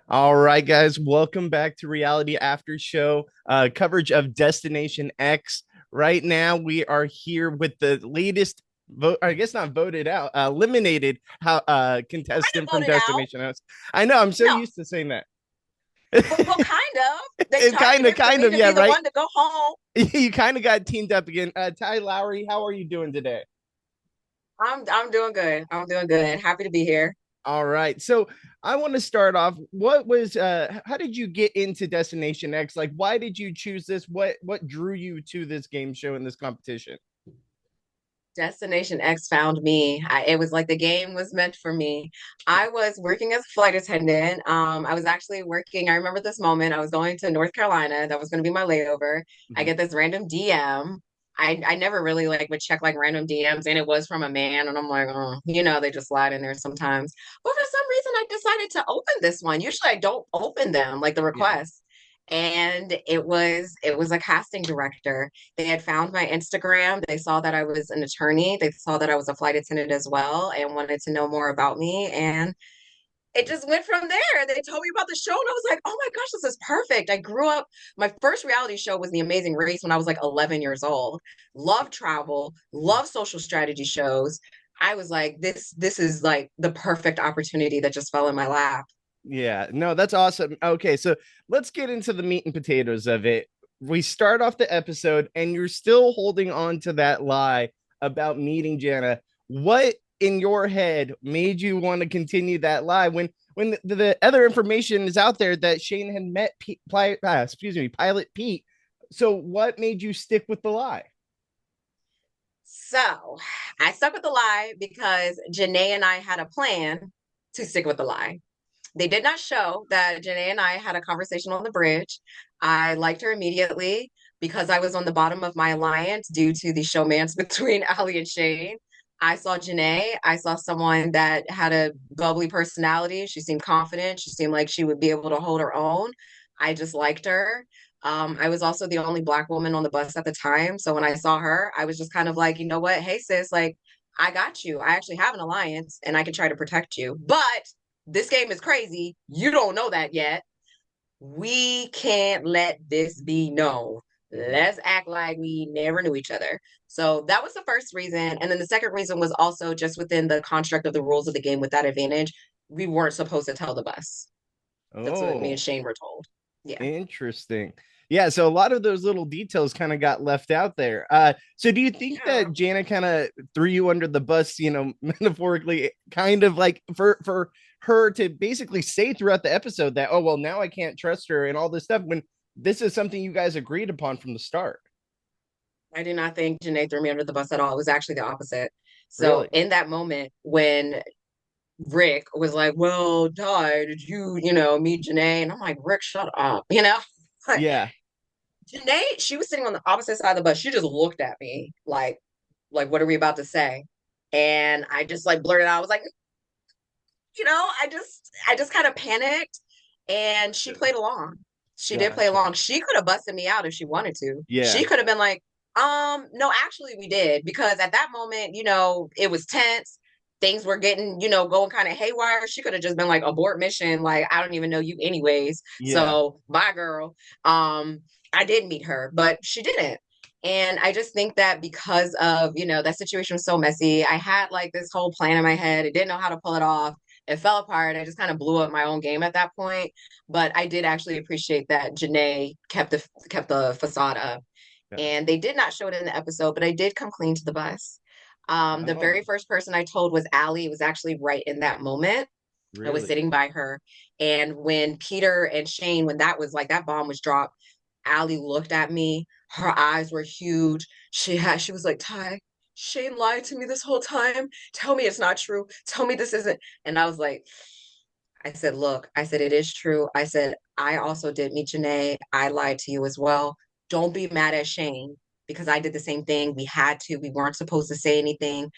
All right, guys, welcome back to Reality After Show coverage of Destination X. Right now, we are here with the latest vote. I guess not voted out, eliminated Kind of contestant from voted out. Destination X. I know, I'm so No, used to saying that. well, kind of. They It targeted for kind me of, to yeah, be the right. one to go home. You kind of got teamed up again. Ty Lowry, how are you doing today? I'm doing good. I'm doing good. Happy to be here. All right. So I want to start off. How did you get into Destination X? Like, why did you choose this? What drew you to this game show and this competition? Destination X found me. It was like the game was meant for me. I was working as a flight attendant. I was actually working. I remember this moment. I was going to North Carolina. That was going to be my layover. I Mhm. get this random DM. I never really like would check like random DMs, and it was from a man, and I'm like, oh, they just slide in there sometimes. But for some reason, I decided to open this one. Usually, I don't open them like the Yeah. requests. And it was a casting director. They had found my Instagram. They saw that I was an attorney. They saw that I was a flight attendant as well and wanted to know more about me. And it just went from there. They told me about the show, and I was like, oh my gosh, this is perfect. I grew up, my first reality show was The Amazing Race when I was like 11 years old. Love travel, love social strategy shows. I was like, this is like the perfect opportunity that just fell in my lap. Yeah. No, that's awesome. Okay, so let's get into the meat and potatoes of it. We start off the episode, and you're still holding on to that lie about meeting Jana. What in your head made you want to continue that lie when the other information is out there that Shane had met Pilot Pete? So what made you stick with the lie? So I stuck with the lie because Janae and I had a plan to stick with the lie. They did not show that Janae and I had a conversation on the bridge. I liked her immediately because I was on the bottom of my alliance due to the showmance between Ali and Shane. I saw Janae. I saw someone that had a bubbly personality. She seemed confident. She seemed like she would be able to hold her own. I just liked her. I was also the only Black woman on the bus at the time. So when I saw her, I was just kind of like, you know what? Hey, sis, like, I got you. I actually have an alliance and I can try to protect you. But this game is crazy. You don't know that yet. We can't let this be known. Let's act like we never knew each other. So that was the first reason. And then the second reason was also just within the construct of the rules of the game with that advantage. We weren't supposed to tell the bus. That's what me and Oh, Shane were told. Yeah. interesting. Yeah, so a lot of those little details kind of got left out there. So do you think Yeah. that Jana kind of threw you under the bus, metaphorically, kind of like for her to basically say throughout the episode that, oh well, now I can't trust her and all this stuff when this is something you guys agreed upon from the start? I do not think Janae threw me under the bus at all. It was actually the opposite. So Really? in that moment when Rick was like, well, Ty, did meet Janae? And I'm like, Rick, shut up. Like, Yeah. Janae, she was sitting on the opposite side of the bus. She just looked at me what are we about to say? And I just like blurted out, I was like, I just kind of panicked and she played along. She did play Gotcha. along. She could have busted me out if she wanted to. She Yeah. could have been like, no, actually we did because at that moment, it was tense. Things were getting, going kind of haywire. She could have just been like abort mission, like I don't even know you anyways. Yeah. So bye girl. I did meet her, but she didn't. And I just think that because of, that situation was so messy, I had like this whole plan in my head. I didn't know how to pull it off. It fell apart. I just kind of blew up my own game at that point. But I did actually appreciate that Janae kept the facade up. Gotcha. And they did not show it in the episode, but I did come clean to the bus. The Oh, very first person I told was Allie. It was actually right in that moment. I was really? sitting by her. And when Peter and Shane, when that was like that bomb was dropped, Allie looked at me. Her eyes were huge. She was like, Ty, Shane lied to me this whole time. Tell me it's not true. Tell me this isn't. And I was like, I said, look, I said, it is true. I said, I also did meet Janae. I lied to you as well. Don't be mad at Shane because I did the same thing. We had to. We weren't supposed to say anything.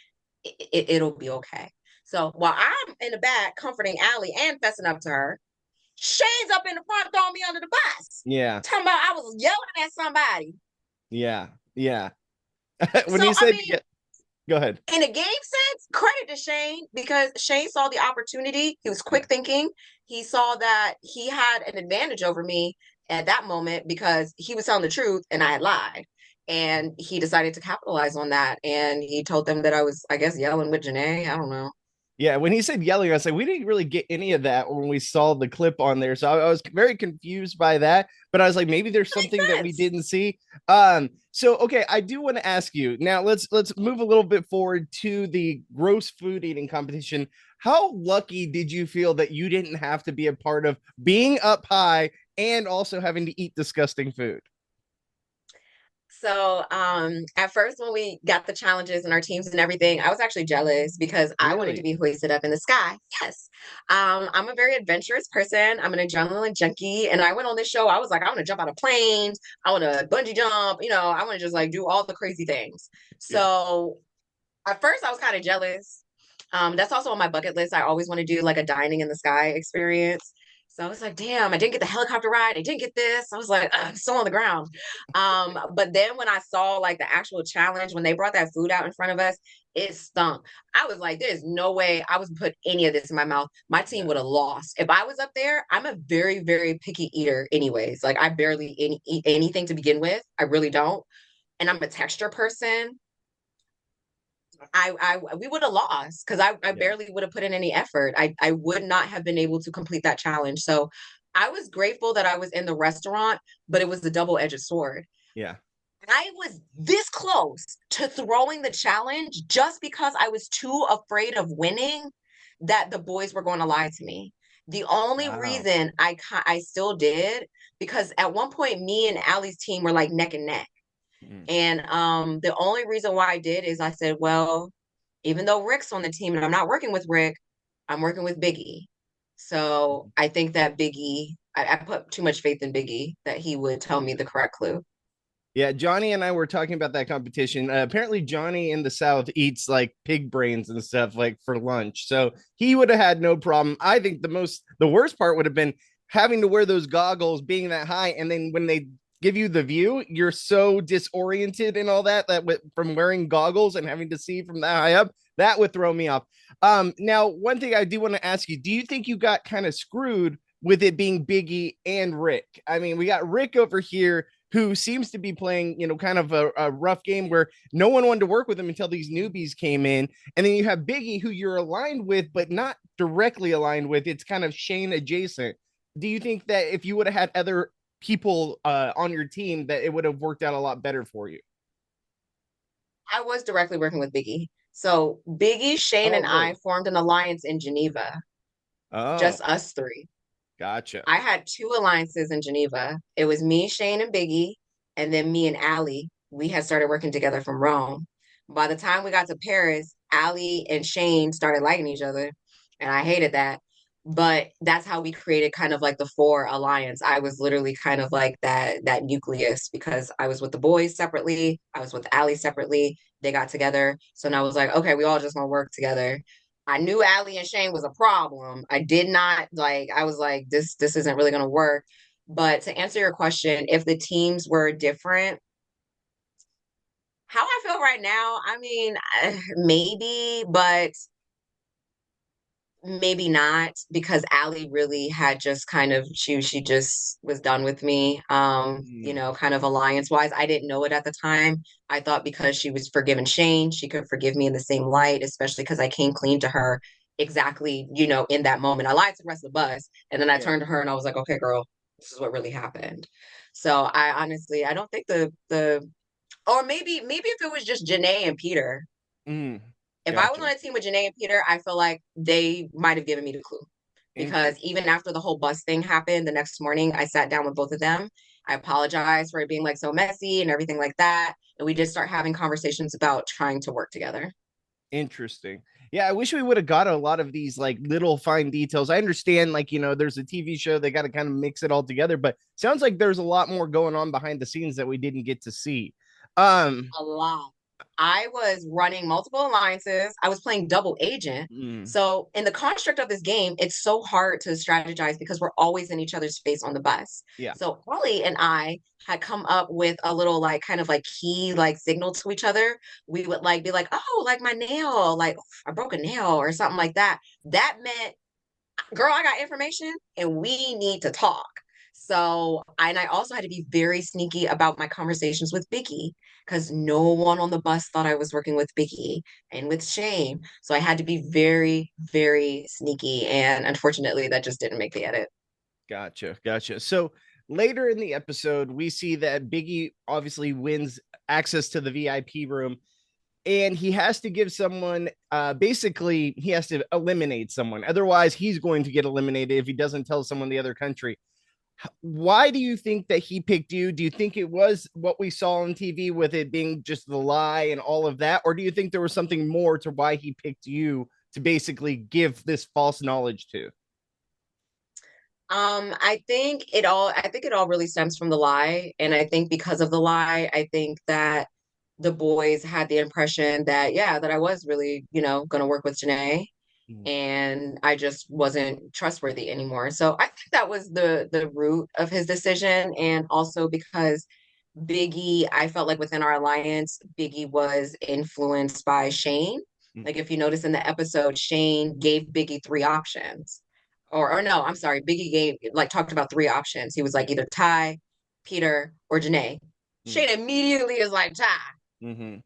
It'll be okay. So while I'm in the back comforting Allie and fessing up to her, Shane's up in the front throwing me under the bus. Yeah. Talking about I was yelling at somebody. Yeah. Yeah. When So you I said mean, yeah. Go ahead. In a game sense, credit to Shane because Shane saw the opportunity. He was Yeah. quick thinking. He saw that he had an advantage over me at that moment because he was telling the truth and I had lied. And he decided to capitalize on that. And he told them that I was, I guess, yelling with Janae. I don't know. Yeah, when he said yelling, I was like, we didn't really get any of that when we saw the clip on there. So I was very confused by that. But I was like, maybe there's That makes something that we sense. didn't see. So okay, I do want to ask you now. Let's move a little bit forward to the gross food eating competition. How lucky did you feel that you didn't have to be a part of being up high and also having to eat disgusting food? So, at first, when we got the challenges and our teams and everything, I was actually jealous because I wanted to Really? be hoisted up in the sky. Yes. I'm a very adventurous person. I'm an adrenaline junkie. And I went on this show. I was like, I want to jump out of planes. I want to bungee jump. I want to just like do all the crazy things. Yeah. So, at first, I was kind of jealous. That's also on my bucket list. I always want to do like a dining in the sky experience. So I was like, damn, I didn't get the helicopter ride. I didn't get this. I was like, I'm still on the ground. But then when I saw like the actual challenge, when they brought that food out in front of us, it stunk. I was like, there's no way I was put any of this in my mouth. My team Yeah. would have lost. If I was up there, I'm a very, very picky eater, anyways. Like I barely eat anything to begin with. I really don't. And I'm a texture person. I we would have lost because I Yeah. barely would have put in any effort. I would not have been able to complete that challenge. So I was grateful that I was in the restaurant, but it was a double-edged sword. Yeah. I was this close to throwing the challenge just because I was too afraid of winning that the boys were going to lie to me. The only Wow. reason I still did because at one point me and Allie's team were like neck and neck. Mm. And the only reason why I did is I said, well, even though Rick's on the team and I'm not working with Rick, I'm working with Biggie. So I think that I put too much faith in Biggie that he would tell me the correct clue. Yeah, Johnny and I were talking about that competition. Apparently, Johnny in the South eats like pig brains and stuff like for lunch, so he would have had no problem. I think the worst part would have been having to wear those goggles, being that high, and then when they give you the view, you're so disoriented and all that from wearing goggles and having to see from that high up, that would throw me off. Now, one thing I do want to ask you: do you think you got kind of screwed with it being Biggie and Rick? I mean, we got Rick over here who seems to be playing, kind of a rough game where no one wanted to work with him until these newbies came in. And then you have Biggie, who you're aligned with, but not directly aligned with. It's kind of Shane adjacent. Do you think that if you would have had other people on your team, that it would have worked out a lot better for you? I was directly working with Biggie. So Biggie, Shane, Oh, and I really? formed an alliance in Geneva, Oh, just us three. gotcha. I had two alliances in Geneva. It was me, Shane, and Biggie, and then me and Allie. We had started working together from Rome. By the time we got to Paris, Allie and Shane started liking each other, and I hated that. But that's how we created kind of like the four alliance. I was literally kind of like that nucleus because I was with the boys separately, I was with Allie separately. They got together, so now I was like, okay, we all just want to work together. I knew Allie and Shane was a problem. I did not like, I was like, this isn't really gonna work. But to answer your question, if the teams were different, how I feel right now, I mean, maybe, but maybe not because Allie really had just kind of she just was done with me. Mm, Kind of alliance wise. I didn't know it at the time. I thought because she was forgiving Shane, she could forgive me in the same light, especially because I came clean to her exactly, in that moment. I lied to the rest of the bus and then I yeah. turned to her and I was like, okay, girl, this is what really happened. So I honestly I don't think the or maybe if it was just Janae and Peter, Mm, if I was on gotcha. a team with Janae and Peter, I feel like they might have given me the clue. Because Interesting. even after the whole bus thing happened, the next morning I sat down with both of them. I apologized for it being like so messy and everything like that. And we did start having conversations about trying to work together. Interesting. Yeah, I wish we would have got a lot of these like little fine details. I understand, like, there's a TV show, they got to kind of mix it all together, but sounds like there's a lot more going on behind the scenes that we didn't get to see. Um, A lot. I was running multiple alliances. I was playing double agent. Mm, So, in the construct of this game, it's so hard to strategize because we're always in each other's face on the bus. yeah. So, Ollie and I had come up with a little like kind of like key like signal to each other. We would like be like, "Oh, like my nail, like I broke a nail or something like that." That meant, girl, I got information and we need to talk. So, and I also had to be very sneaky about my conversations with Biggie because no one on the bus thought I was working with Biggie and with Shane. So I had to be very, very sneaky. And unfortunately, that just didn't make the edit. Gotcha. So later in the episode, we see that Biggie obviously wins access to the VIP room, and he has to give someone basically he has to eliminate someone. Otherwise, he's going to get eliminated if he doesn't tell someone the other country. Why do you think that he picked you? Do you think it was what we saw on TV with it being just the lie and all of that? Or do you think there was something more to why he picked you to basically give this false knowledge to? I think it all really stems from the lie. And I think because of the lie, I think that the boys had the impression that, yeah, that I was really, gonna work with Janae Mm, and I just wasn't trustworthy anymore. So I think that was the root of his decision. And also because Biggie, I felt like within our alliance, Biggie was influenced by Shane. mm, Like if you notice in the episode, Shane gave Biggie three options. Or no, I'm sorry, Biggie gave like talked about three options. He was yeah. like either Ty, Peter, or Janae. Mm, Shane immediately is like Ty. mm-hmm.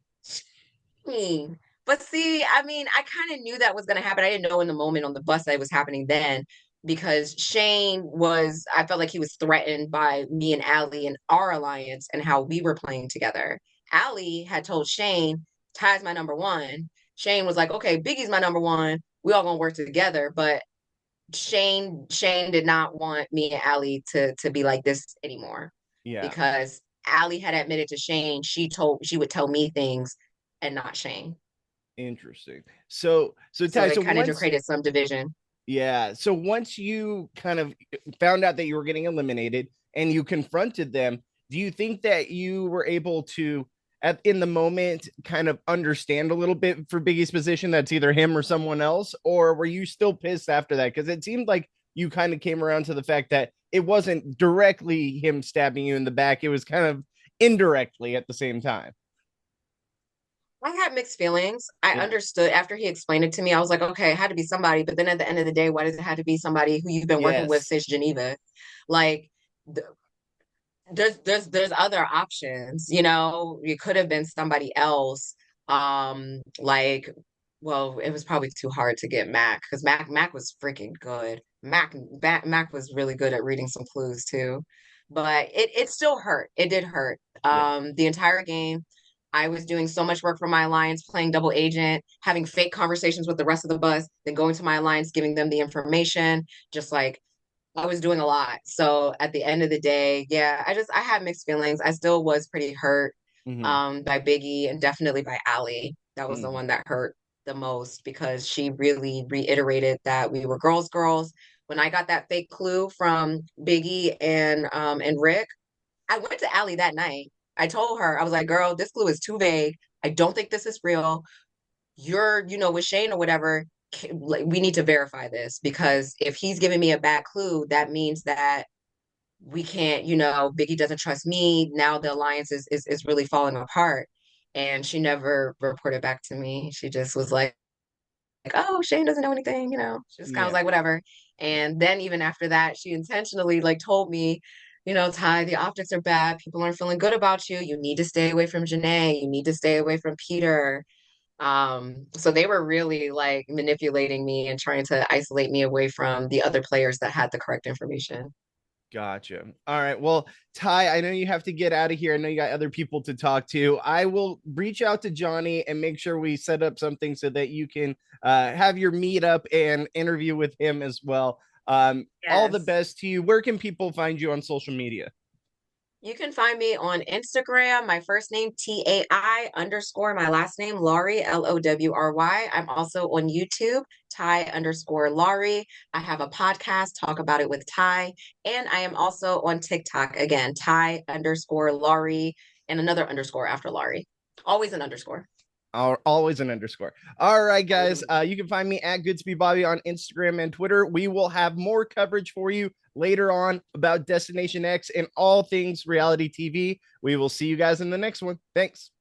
Mean. But see, I mean, I kind of knew that was going to happen. I didn't know in the moment on the bus that it was happening then because Shane was, I felt like he was threatened by me and Allie and our alliance and how we were playing together. Allie had told Shane, Ty's my number one. Shane was like, okay, Biggie's my number one. We all gonna work together. But Shane did not want me and Allie to be like this anymore Yeah. because Allie had admitted to Shane she would tell me things and not Shane. Interesting. So So Ty, it so kind of once created some division. yeah, so once you kind of found out that you were getting eliminated and you confronted them, do you think that you were able to at in the moment kind of understand a little bit for Biggie's position that's either him or someone else, or were you still pissed after that? Because it seemed like you kind of came around to the fact that it wasn't directly him stabbing you in the back, it was kind of indirectly at the same time. I had mixed feelings. I Yeah. understood after he explained it to me. I was like, okay, it had to be somebody. But then at the end of the day, why does it have to be somebody who you've been working with Yes. since Geneva? Like, th- there's other options. It could have been somebody else. Like, well, it was probably too hard to get Mac because Mac was freaking good. Mac was really good at reading some clues too, but it still hurt. It did hurt. Yeah. The entire game. I was doing so much work for my alliance, playing double agent, having fake conversations with the rest of the bus, then going to my alliance, giving them the information, just like I was doing a lot. So at the end of the day, yeah, I had mixed feelings. I still was pretty hurt Mm-hmm. by Biggie and definitely by Allie. That was the Mm-hmm. one that hurt the most because she really reiterated that we were girls, girls. When I got that fake clue from Biggie and Rick, I went to Allie that night. I told her, I was like, girl, this clue is too vague. I don't think this is real. You're, with Shane or whatever, like, we need to verify this because if he's giving me a bad clue, that means that we can't, Biggie doesn't trust me. Now the alliance is really falling apart. And she never reported back to me. She just was like, oh, Shane doesn't know anything, She just kind of was Yeah. like, whatever. And then even after that, she intentionally like told me, Ty, the optics are bad. People aren't feeling good about you. You need to stay away from Janae. You need to stay away from Peter. So they were really like manipulating me and trying to isolate me away from the other players that had the correct information. Gotcha. All right. Well, Ty, I know you have to get out of here. I know you got other people to talk to. I will reach out to Johnny and make sure we set up something so that you can have your meetup and interview with him as well. All the Yes. best to you. Where can people find you on social media? You can find me on Instagram, my first name, TAI underscore my last name, Lowry, Lowry. I'm also on YouTube, Ty underscore Lowry. I have a podcast, Talk About It with Ty. And I am also on TikTok, again, Ty underscore Lowry and another underscore after Lowry. Always an underscore. Always an underscore. All right, Always guys. You can find me at Goodsby Bobby on Instagram and Twitter. We will have more coverage for you later on about Destination X and all things reality TV. We will see you guys in the next one. Thanks.